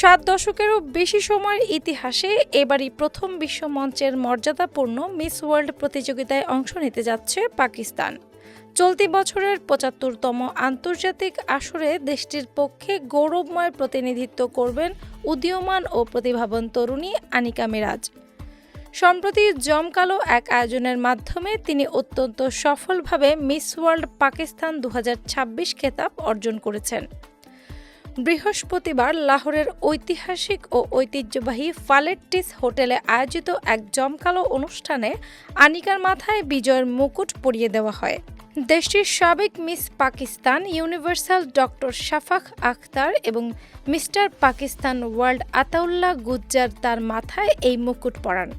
7 দশকেরও বেশি সময়ের ইতিহাসে এবারই প্রথম বিশ্বমঞ্চের মর্যাদাপূর্ণ মিস ওয়ার্ল্ড প্রতিযোগিতায় অংশ নিতে যাচ্ছে পাকিস্তান। চলতি বছরের ৭৫তম আন্তর্জাতিক আসরে দেশটির পক্ষে গৌরবময় প্রতিনিধিত্ব করবেন উদীয়মান ও প্রতিভাবান তরুণী আনিকা মিরাজ। সম্প্রতি জমকালো এক আয়োজনের মাধ্যমে তিনি অত্যন্ত সফলভাবে মিস ওয়ার্ল্ড পাকিস্তান ২০২৬ খেতাব অর্জন করেছেন। বৃহস্পতিবার লাহোরের ঐতিহাসিক ও ঐতিহ্যবাহী ফালেট্টিস হোটেলে আয়োজিত এক জমকালো অনুষ্ঠানে আনিকার মাথায় বিজয়ের মুকুট পরিয়ে দেওয়া হয়। দেশটির সাবেক miss Pakistan universal doctor শাফাক Akhtar এবং মিস্টার পাকিস্তান ওয়ার্ল্ড আতাউল্লাহ গুজ্জার তার মাথায় এই মুকুট পরান।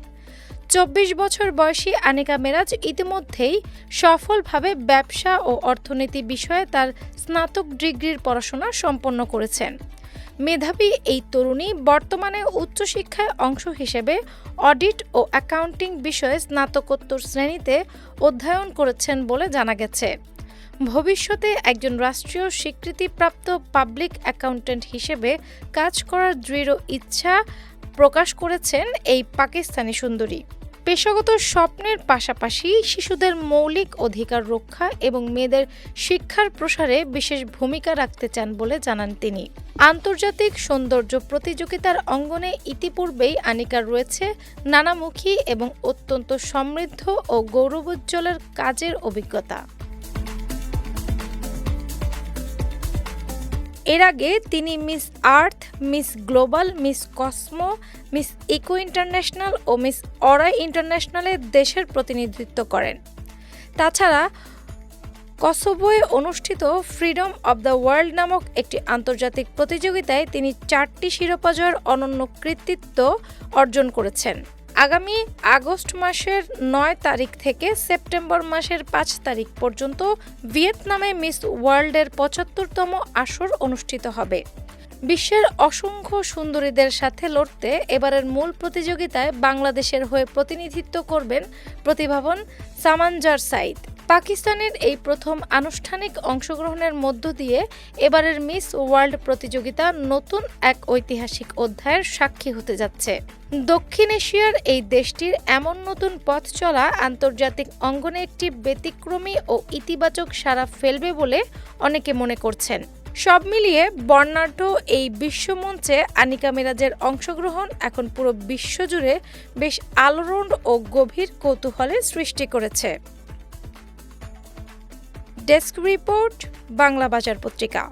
২৪ বছর বয়সী আনিকা মিরাজ ইতিমধ্যেই সফলভাবে ব্যবসা ও অর্থনীতি বিষয়ে তার স্নাতক ডিগ্রির পড়াশোনা সম্পন্ন করেছেন। মেধাবী এই তরুণী বর্তমানে উচ্চশিক্ষায় অংশ হিসেবে অডিট ও অ্যাকাউন্টিং বিষয়ে স্নাতকোত্তর শ্রেণীতে অধ্যয়ন করেছেন বলে জানা গেছে। ভবিষ্যতে একজন রাষ্ট্রীয় স্বীকৃতিপ্রাপ্ত পাবলিক অ্যাকাউন্ট্যান্ট হিসেবে কাজ করার দৃঢ় ইচ্ছা প্রকাশ করেছেন এই পাকিস্তানি সুন্দরী। পেশাগত স্বপ্নের পাশাপাশি শিশুদের মৌলিক অধিকার রক্ষা এবং মেয়েদের শিক্ষার প্রসারে বিশেষ ভূমিকা রাখতে চান বলে জানান তিনি। আন্তর্জাতিক সৌন্দর্য প্রতিযোগিতার অঙ্গনে ইতিপূর্বেই আনিকার রয়েছে নানামুখী এবং অত্যন্ত সমৃদ্ধ ও গৌরবোজ্জ্বলের কাজের অভিজ্ঞতা। এর আগে তিনি Miss Earth, Miss Global, Miss Cosmo, Miss Eco International ও মিস অরা ইন্টারন্যাশনালে দেশের প্রতিনিধিত্ব করেন। তাছাড়া কসোভোয় অনুষ্ঠিত ফ্রিডম অব দ্য ওয়ার্ল্ড নামক একটি আন্তর্জাতিক প্রতিযোগিতায় তিনি 4টি শিরোপা জয়ের অনন্য কৃতিত্ব অর্জন করেছেন। আগামী আগস্ট মাসের 9 তারিখ থেকে সেপ্টেম্বর মাসের 5 তারিখ পর্যন্ত ভিয়েতনামে মিস ওয়ার্ল্ডের ৭৫তম আসর অনুষ্ঠিত হবে। বিশ্বের অসংখ্য সুন্দরীদের সাথে লড়তে এবারের মূল প্রতিযোগিতায় বাংলাদেশের হয়ে প্রতিনিধিত্ব করবেন প্রতিভাবান সামাঞ্জার সাইদ। পাকিস্তানের এই প্রথম আনুষ্ঠানিক অংশগ্রহণের মধ্য দিয়ে এবারের মিস ওয়ার্ল্ড প্রতিযোগিতা নতুন এক ঐতিহাসিক অধ্যায়ের সাক্ষী হতে যাচ্ছে। দক্ষিণ এশিয়ার এই দেশটির এমন নতুন পথ চলা আন্তর্জাতিক অঙ্গনে একটি ব্যতিক্রমী ও ইতিবাচক সাড়া ফেলবে বলে অনেকে মনে করছেন। সব মিলিয়ে বর্ণাঢ্য এই বিশ্বমঞ্চে আনিকা মিরাজের অংশগ্রহণ এখন পুরো বিশ্বজুড়ে বেশ আলোড়ন ও গভীর কৌতূহলের সৃষ্টি করেছে। ডেস্ক রিপোর্ট, বাংলা বাজার পত্রিকা।